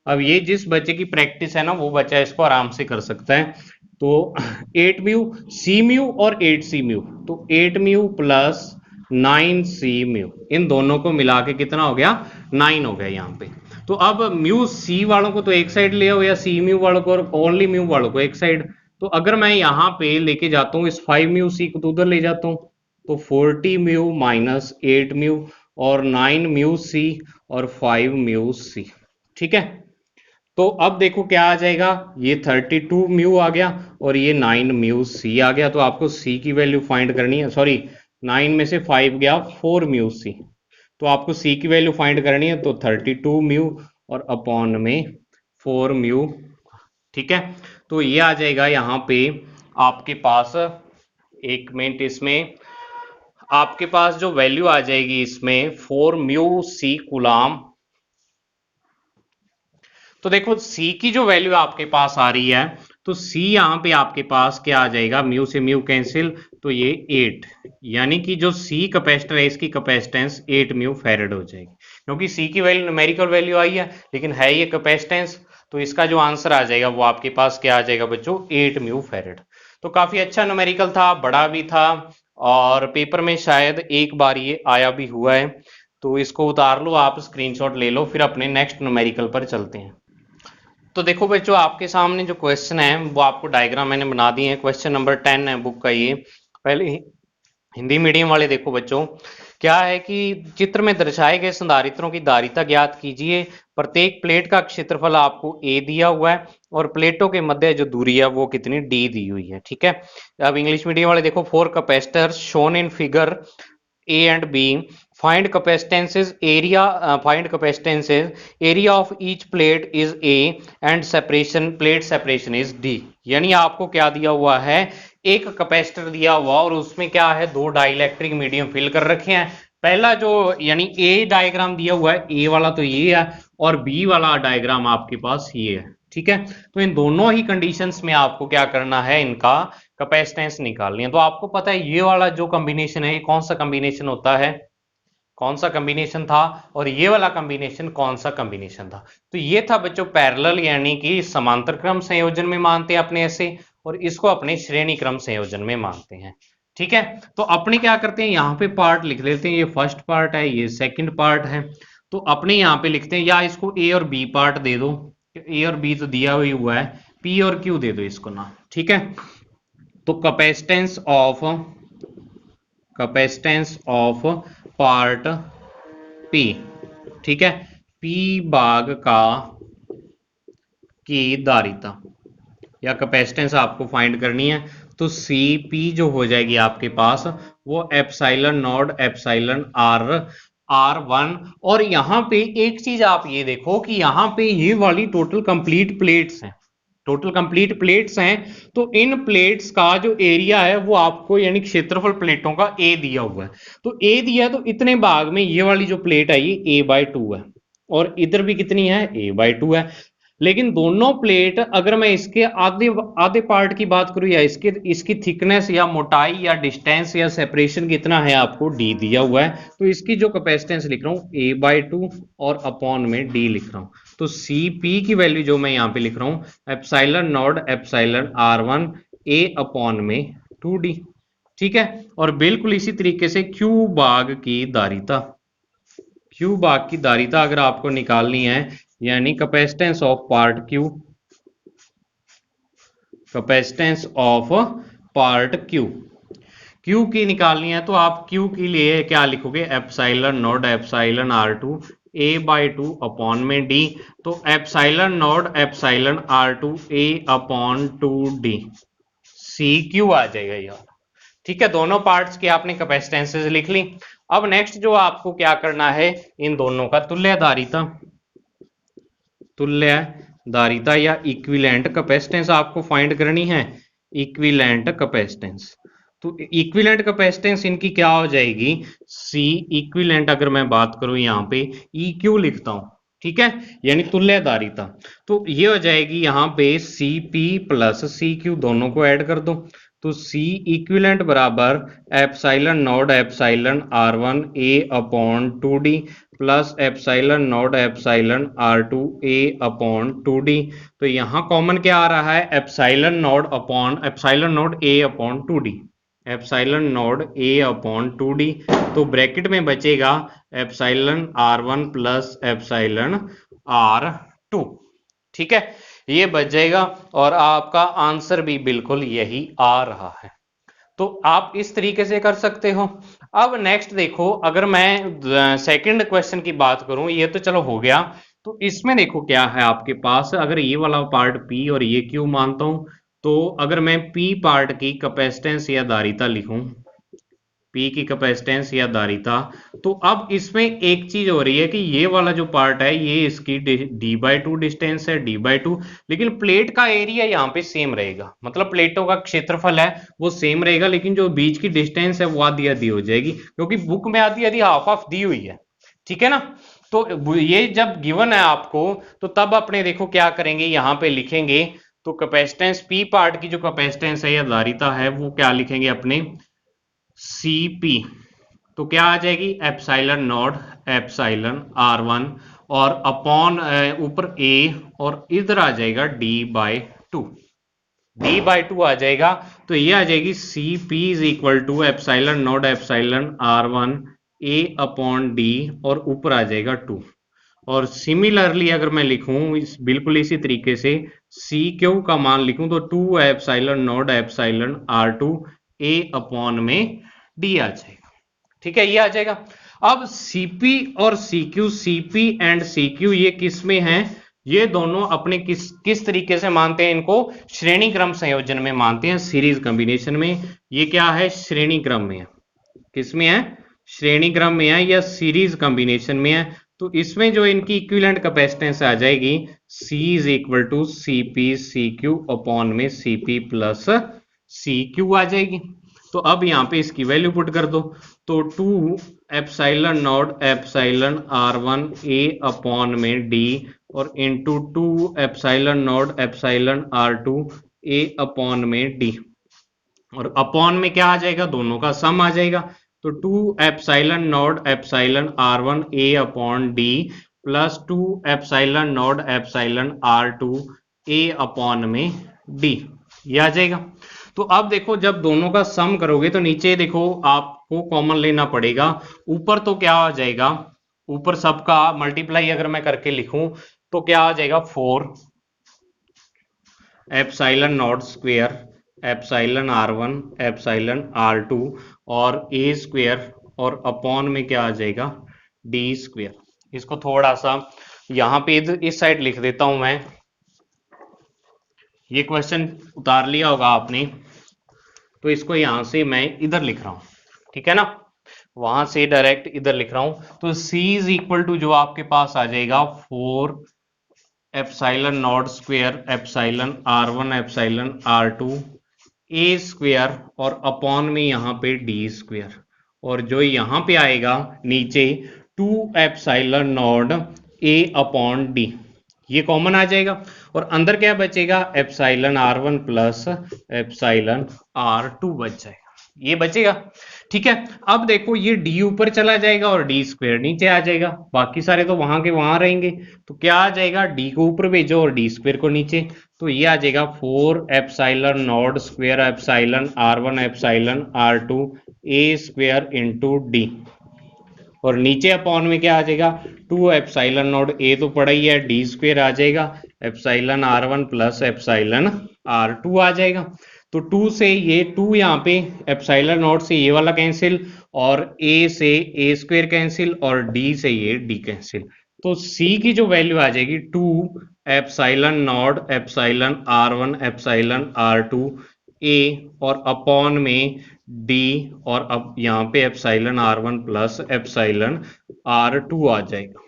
अब ये जिस बच्चे की प्रैक्टिस है ना वो बच्चा इसको आराम से कर सकता है। तो 8 म्यू सी म्यू और 8C म्यू, तो 8 म्यू प्लस 9C म्यू, इन दोनों को मिला के कितना हो गया 9 हो गया यहाँ पे। तो अब म्यू सी वालों को तो एक साइड ले आओ, या सी म्यू वालों को और ओनली म्यू वालों को एक साइड। तो अगर मैं यहाँ पे लेके जाता हूँ इस 5 म्यू सी को तो उधर ले जाता हूँ, तो 40 म्यू माइनस 8 म्यू और 9 म्यू सी और 5 म्यू सी। ठीक है, तो अब देखो क्या आ जाएगा, ये 32 म्यू आ गया और ये 9 म्यू सी आ गया। तो आपको सी की वैल्यू फाइंड करनी है, सॉरी 9 में से 5 गया 4 म्यू सी, तो आपको सी की वैल्यू फाइंड करनी है, तो 32 म्यू और अपॉन में 4 म्यू। ठीक है, तो ये आ जाएगा यहाँ पे आपके पास, एक मिनट, इसमें आपके पास जो वैल्यू आ जाएगी इसमें 4 म्यू सी कूलाम। तो देखो C की जो वैल्यू आपके पास आ रही है, तो C यहाँ पे आपके पास क्या आ जाएगा, म्यू से म्यू कैंसिल, तो ये 8, यानी कि जो C कैपेसिटर है इसकी कैपेसिटेंस 8 म्यू फैरेड हो जाएगी, क्योंकि C की वैल्यू न्यूमेरिकल वैल्यू आई है लेकिन है ये कैपेसिटेंस, तो इसका जो आंसर आ जाएगा वो आपके पास क्या आ जाएगा बच्चों 8 म्यू फैरेड। तो काफी अच्छा न्यूमेरिकल था, बड़ा भी था, और पेपर में शायद एक बार ये आया भी हुआ है, तो इसको उतार लो आप, स्क्रीनशॉट ले लो, फिर अपने नेक्स्ट न्यूमेरिकल पर चलते हैं। तो देखो बच्चों आपके सामने जो क्वेश्चन है वो आपको डायग्राम मैंने बना दिए हैं, क्वेश्चन नंबर 10 है बुक का ये। पहले हिंदी मीडियम वाले देखो बच्चों, क्या है कि चित्र में दर्शाए गए संधारित्रों की धारिता ज्ञात कीजिए। प्रत्येक प्लेट का क्षेत्रफल आपको ए दिया हुआ है और प्लेटों के मध्य जो दूरी है वो कितनी डी दी हुई है। ठीक है, अब इंग्लिश मीडियम वाले देखो, 4 capacitors shown in figure A and B Find capacitances area. Find capacitances area of each plate is A and separation plate separation is D. यानी आपको क्या दिया हुआ है, एक कैपेसिटर दिया हुआ और उसमें क्या है, दो डाइलेक्ट्रिक मीडियम फिल कर रखे हैं। पहला जो यानी ए डायग्राम दिया हुआ है, ए वाला तो ये है और बी वाला डायग्राम आपके पास ये है। ठीक है, तो इन दोनों ही कंडीशंस में आपको क्या करना है, इनका कैपेसिटेंस निकालनी है। तो आपको पता है ये वाला जो कॉम्बिनेशन है, ये कौन सा कॉम्बिनेशन होता है, कौन सा कॉम्बिनेशन था, और ये वाला कॉम्बिनेशन कौन सा कॉम्बिनेशन था। तो ये था बच्चों पैरेलल, यानी कि समांतर क्रम संयोजन में मानते हैं अपने ऐसे, और इसको अपने श्रेणी क्रम संयोजन में मानते हैं। ठीक है, तो अपने क्या करते हैं, यहाँ पे पार्ट लिख लेते हैं, ये फर्स्ट पार्ट है, ये सेकंड पार्ट है। तो अपने यहाँ पे लिखते हैं, या इसको ए और बी पार्ट दे दो, ए और बी तो दिया हुआ है, पी और क्यू दे दो इसको ना। ठीक है, तो कैपेसिटेंस ऑफ पार्ट पी, ठीक है, पी भाग का की धारिता या कैपेसिटेंस आपको फाइंड करनी है। तो सी पी जो हो जाएगी आपके पास, वो एप्सिलॉन नॉट एप्सिलॉन R1। और यहां पे एक चीज आप ये देखो कि यहां पे ये वाली टोटल कंप्लीट प्लेट्स हैं, टोटल कंप्लीट प्लेट्स हैं। तो इन प्लेट्स का जो एरिया है वो आपको यानी क्षेत्रफल प्लेटों का ए दिया हुआ है। तो ए दिया है, तो इतने भाग में ये वाली जो प्लेट है ये a/2 है, और इधर भी कितनी है, a/2 है। लेकिन दोनों प्लेट, अगर मैं इसके आधे आधे पार्ट की बात करूं, या इसकी थिकनेस या मोटाई या डिस्टेंस या सेपरेशन कितना है, आपको डी दिया हुआ है। तो इसकी जो कैपेसिटेंस लिख रहा हूं a/2 और अपॉन में डी लिख रहा हूं। तो सी पी की वैल्यू जो मैं यहां पे लिख रहा हूं, epsilon not epsilon R1 a upon में 2d। ठीक है, और बिल्कुल इसी तरीके से क्यू भाग की धारिता, क्यू भाग की धारिता अगर आपको निकालनी है, यानी capacitance of part Q, capacitance of part Q, Q की निकालनी है। तो आप क्यू के लिए क्या लिखोगे, epsilon not epsilon R2 a/2 upon में डी। तो epsilon not epsilon R2 a upon 2d C Q आ जाएगा यार। ठीक है, दोनों पार्ट्स की आपने कैपेसिटेंसेस लिख ली। अब नेक्स्ट जो आपको क्या करना है, इन दोनों का तुल्य धारिता, तुल्य धारिता या इक्विवेलेंट कैपेसिटेंस आपको फाइंड करनी है, इक्विवेलेंट कैपेसिटेंस। तो इक्विवेलेंट कैपेसिटेंस इनकी क्या हो जाएगी, सी इक्विवेलेंट, अगर मैं बात करूं यहाँ पे ई क्यू लिखता हूं, ठीक है, यानी तुल्य धारिता। तो ये हो जाएगी यहाँ पे C P plus C Q, दोनों को ऐड कर दो। तो सी इक्विवेलेंट बराबर epsilon not epsilon R1 a upon 2d plus epsilon not epsilon R2 a upon 2d। तो यहां कॉमन क्या आ रहा है, epsilon naught a upon 2d, epsilon naught a upon 2d। तो ब्रैकेट में बचेगा epsilon R1 plus epsilon R2। ठीक है, ये बच जाएगा और आपका आंसर भी बिल्कुल यही आ रहा है। तो आप इस तरीके से कर सकते हो। अब नेक्स्ट देखो, अगर मैं सेकंड क्वेश्चन की बात करूं, ये तो चलो हो गया। तो इसमें देखो क्या है आपके पास, अगर ये वाला पार्ट P और ये Q मानता हूं, तो अगर मैं P पार्ट की कैपेसिटेंस या धारिता लिखूं, P की कैपेसिटेंस या धारिता, तो अब इसमें एक चीज हो रही है कि ये वाला जो पार्ट है ये इसकी d/2 डिस्टेंस है, d/2, लेकिन प्लेट का एरिया यहाँ पे सेम रहेगा, मतलब प्लेटों का क्षेत्रफल है वो सेम रहेगा, लेकिन जो बीच की डिस्टेंस है वो आधी आधी हो जाएगी, क्योंकि बुक में आधी आधी हाफ हाफ दी हुई है। ठीक है ना, तो ये जब गिवन है आपको, तो तब अपने देखो क्या करेंगे, यहाँ पे लिखेंगे। तो कैपेसिटेंस P पार्ट की जो कैपेसिटेंस है या धारिता है, वो क्या लिखेंगे अपने, Cp, तो क्या आ जाएगी, एप्सिलॉन नॉट एप्सिलॉन R1 और अपॉन ऊपर A, और इधर आ जाएगा d/2, d/2 आ जाएगा। तो ये आ जाएगी Cp is equal to epsilon not epsilon R1 A upon d, और ऊपर आ जाएगा 2। और सिमिलरली अगर मैं लिखूं बिल्कुल इसी तरीके से सी क्यू का मान लिखूं, तो 2 epsilon not epsilon R2 A upon में डी आ जाएगा। ठीक है, ये आ जाएगा। अब Cp और Cq, Cp एंड Cq ये किस में हैं, ये दोनों अपने किस तरीके से मानते हैं, इनको श्रेणी क्रम संयोजन में मानते हैं, सीरीज कॉम्बिनेशन में। ये क्या है, श्रेणी क्रम में है, किस में है, श्रेणी क्रम में है या सीरीज कॉम्बिनेशन में है, तो इसमें जो इनकी इक्विवेलेंट कैपेसिटेंस आ जाएगी C is equal to C P C Q upon में C P plus C Q आ जाएगी। तो अब यहाँ पे इसकी वैल्यू पुट कर दो, तो 2 epsilon not epsilon R1 A upon में D और into 2 epsilon not epsilon R2 A upon में D, और अपॉन में क्या आ जाएगा, दोनों का सम आ जाएगा। तो 2 epsilon not epsilon R1 A upon D plus 2 epsilon not epsilon R2 A upon में D, ये आ जाएगा। तो अब देखो जब दोनों का सम करोगे तो नीचे देखो आपको कॉमन लेना पड़ेगा, ऊपर तो क्या आ जाएगा, ऊपर सबका मल्टीप्लाई अगर मैं करके लिखूं तो क्या आ जाएगा 4 epsilon naught square epsilon R1 epsilon R2 और A स्क्वेयर और अपॉन में क्या आ जाएगा D स्क्वेयर। इसको थोड़ा सा यहां पे इस साइड लिख देता हूं मैं, ये क्वेश्चन उतार लिया होगा आपने, तो इसको यहां से मैं इधर लिख रहा हूं, ठीक है ना, वहां से डायरेक्ट इधर लिख रहा हूं। तो C इज इक्वल टू जो आपके पास आ जाएगा 4 epsilon naught square epsilon R1 epsilon R2 A square और अपॉन में यहाँ पे D स्क्वेयर, और जो यहाँ पे आएगा नीचे 2 epsilon not A upon D, ये कॉमन आ जाएगा, और अंदर क्या बचेगा epsilon R1 plus epsilon R2 बच जाएगा, ये बचेगा। ठीक है, अब देखो ये D ऊपर चला जाएगा और D स्क्वेयर नीचे आ जाएगा, बाकी सारे तो वहां के वहां रहेंगे, तो क्या आ जाएगा D को ऊपर भेजो और D स्क्वेयर को नीचे, तो ये आ जाएगा 4 epsilon naught square epsilon R1 epsilon R2 A square into D, और नीचे अपॉन में क्या आ जाएगा 2 एप्साइलन नॉट A तो पड़ा ही है, D स्क्वेयर आ जाएगा epsilon R1 plus epsilon R2 आ जाएगा। तो 2 से ये 2 यहाँ पे एप्साइलन नॉट से ये वाला कैंसिल, और A से A स्क्वेयर कैंसिल, और D से ये D कैंसिल, तो C की जो वैल्यू आ जाएगी 2 epsilon not epsilon R1 epsilon R2 A और अपॉन में D, और अब यहाँ पे epsilon R1 plus epsilon R2 आ जाएगा।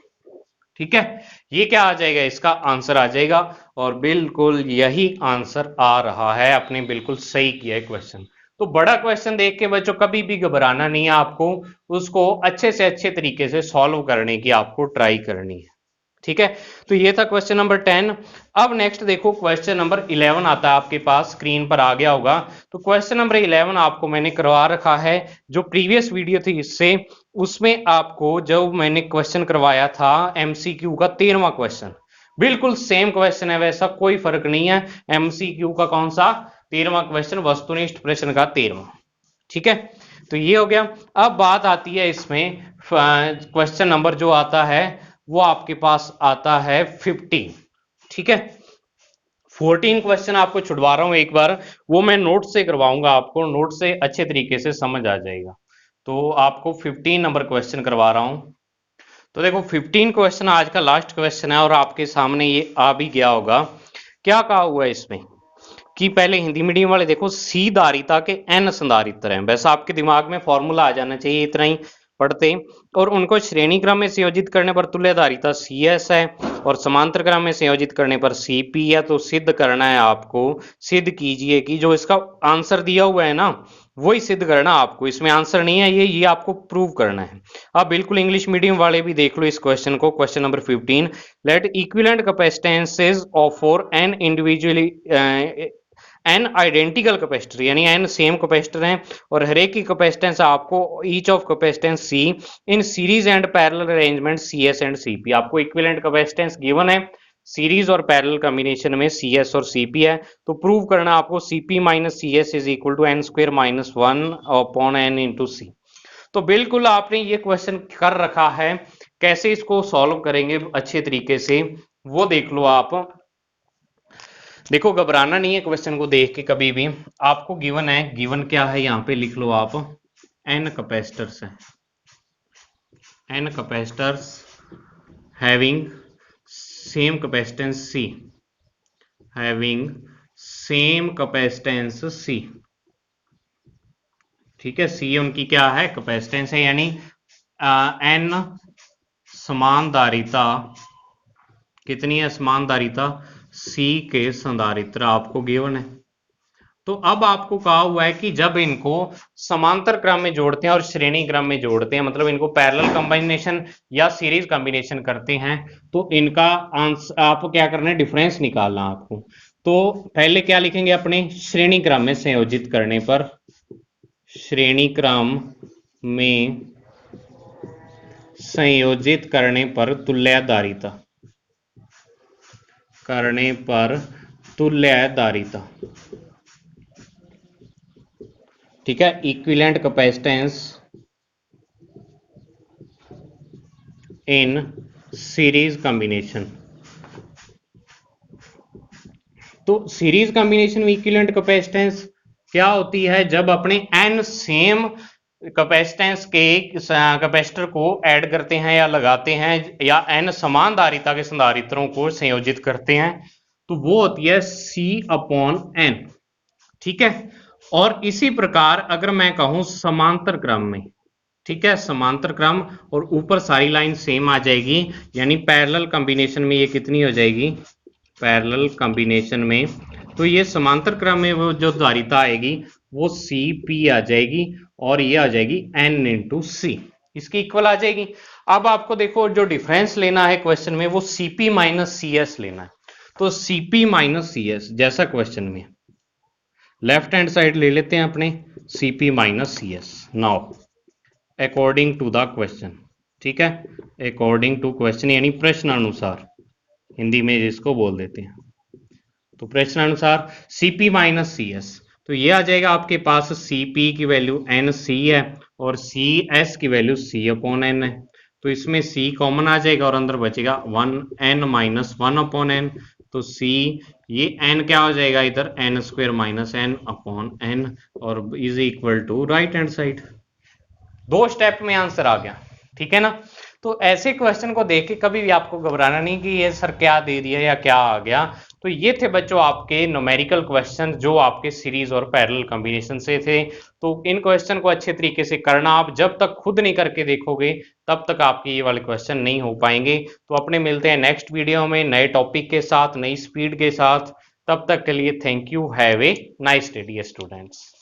ठीक है, ये क्या आ जाएगा, इसका आंसर आ जाएगा, और बिल्कुल यही आंसर आ रहा है, आपने बिल्कुल सही किया है क्वेश्चन। तो बड़ा क्वेश्चन देख के बच्चों कभी भी घबराना नहीं है, आपको उसको अच्छे से अच्छे तरीके से सॉल्व करने की आपको ट्राई करनी है। ठीक है, तो ये था क्वेश्चन नंबर 10। अब नेक्स्ट देखो क्वेश्चन नंबर 11 आता है आपके पास, स्क्रीन पर आ गया होगा। तो क्वेश्चन नंबर 11 आपको मैंने करवा रखा है, जो प्रीवियस वीडियो थी इससे, उसमें आपको जो मैंने क्वेश्चन करवाया था एमसीक्यू का 13वां क्वेश्चन, बिल्कुल सेम क्वेश्चन है, वैसा कोई फर्क नहीं है। एमसीक्यू का कौन सा 13वां क्वेश्चन, वस्तुनिष्ठ प्रश्न का 13वां। ठीक है, तो ये हो गया। अब बात आती है इसमें क्वेश्चन नंबर जो आता है वो आपके पास आता है 15। ठीक है, 14 क्वेश्चन आपको छुड़वा रहा हूं एक बार, वो मैं नोट से करवाऊंगा, आपको नोट से अच्छे तरीके से समझ आ जाएगा। तो आपको 15 नंबर क्वेश्चन करवा रहा हूं। तो देखो 15 क्वेश्चन आज का लास्ट क्वेश्चन है, और आपके सामने ये आ भी गया होगा। क्या कहा हुआ है इसमें कि पहले हिंदी मीडियम वाले देखो सी धारिता के एन संधारित्र हैं, वैसा आपके दिमाग में फॉर्मूला आ जाना चाहिए, इतना ही पढ़ते, और उनको श्रेणी क्रम में संयोजित करने पर तुल्य धारिता सी एस है, और समांतर क्रम में संयोजित करने पर सी पी है। तो सिद्ध करना है आपको, सिद्ध कीजिए कि जो इसका आंसर दिया हुआ है ना वही सिद्ध करना आपको, इसमें आंसर नहीं है, ये आपको प्रूव करना है। अब बिल्कुल इंग्लिश मीडियम वाले भी देख लो इस क्वेश्चन को, question number 15, let equivalent capacitances of for N individually N identical capacitor, यानी एन सेम कैपेसिटर हैं, और हर एक की कैपेसिटेंस आपको each of capacitance C in series and parallel arrangement C S and C P, आपको equivalent capacitance given है, series और पैरेलल कॉम्बिनेशन में सी एस और सी पी है। तो प्रूव करना आपको C P minus C S is equal to N square minus 1 upon N into C. तो बिल्कुल आपने ये क्वेश्चन कर रखा है, कैसे इसको सॉल्व करेंगे अच्छे तरीके से वो देख लो आप। देखो घबराना नहीं है क्वेश्चन को देख के, कभी भी आपको गिवन है, गिवन क्या है यहाँ पे लिख लो आप, एन कैपेसिटर्स है, N capacitors having same capacitance C, having same capacitance C. ठीक है, सी उनकी क्या है कैपेसिटेंस है, यानी एन समानधारिता कितनी है? समानधारिता सी के संधारित्र आपको गिवन है। तो अब आपको कहा हुआ है कि जब इनको समांतर क्रम में जोड़ते हैं और श्रेणी क्रम में जोड़ते हैं, मतलब इनको पैरेलल कॉम्बिनेशन या सीरीज कॉम्बिनेशन करते हैं, तो इनका आंसर आपको क्या करना है? डिफरेंस निकालना आपको। तो पहले क्या लिखेंगे अपने? श्रेणी क्रम में संयोजित करने पर, श्रेणी क्रम में संयोजित करने पर तुल्यधारिता, करने पर तुल्यधारिता, ठीक है, इक्विवेलेंट कैपेसिटेंस इन सीरीज कॉम्बिनेशन। तो सीरीज कॉम्बिनेशन में इक्विवेलेंट कैपेसिटेंस क्या होती है? जब अपने एन सेम कैपेसिटेंस के कैपेसिटर को ऐड करते हैं या लगाते हैं, या एन समान धारिता के संधारित्रों को संयोजित करते हैं, तो वो होती है C अपॉन एन, ठीक है। और इसी प्रकार अगर मैं कहूं समांतर क्रम में, ठीक है, समांतर क्रम, और ऊपर सारी लाइन सेम आ जाएगी, यानी पैरेलल कॉम्बिनेशन में ये कितनी हो जाएगी? पैरेलल कॉम्बिनेशन में तो ये समांतर क्रम में वो जो धारिता आएगी वो CP आ जाएगी, और ये आ जाएगी N इंटू सी, इसकी इक्वल आ जाएगी। अब आपको देखो जो डिफरेंस लेना है क्वेश्चन में वो CP माइनस CS लेना है। तो CP माइनस CS जैसा क्वेश्चन में लेफ्ट हैंड साइड ले लेते हैं अपने CP minus CS। Now according to the question, ठीक है, अकॉर्डिंग टू क्वेश्चन यानी प्रश्नानुसार, हिंदी में इसको बोल देते हैं। तो प्रश्नानुसार CP माइनस CS, तो ये आ जाएगा आपके पास CP की वैल्यू NC है और CS की वैल्यू C अपॉन N है। तो इसमें C कॉमन आ जाएगा और अंदर बचेगा 1N माइनस 1 अपॉन N। तो C ये N क्या हो जाएगा इधर? N square minus N upon N, और is equal to right hand side. 2 step में आंसर आ गया, ठीक है ना। तो ऐसे क्वेश्चन को देख के कभी भी आपको घबराना नहीं कि ये सर क्या दे दिया या क्या आ गया। तो ये थे बच्चों आपके न्यूमेरिकल क्वेश्चन जो आपके सीरीज और पैरेलल कॉम्बिनेशन से थे। तो इन क्वेश्चन को अच्छे तरीके से करना, आप जब तक खुद नहीं करके देखोगे तब तक आपके ये वाले क्वेश्चन नहीं हो पाएंगे। तो अपने मिलते हैं नेक्स्ट वीडियो में नए टॉपिक के साथ, नई स्पीड के साथ। तब तक के लिए thank you, have a nice day dear students.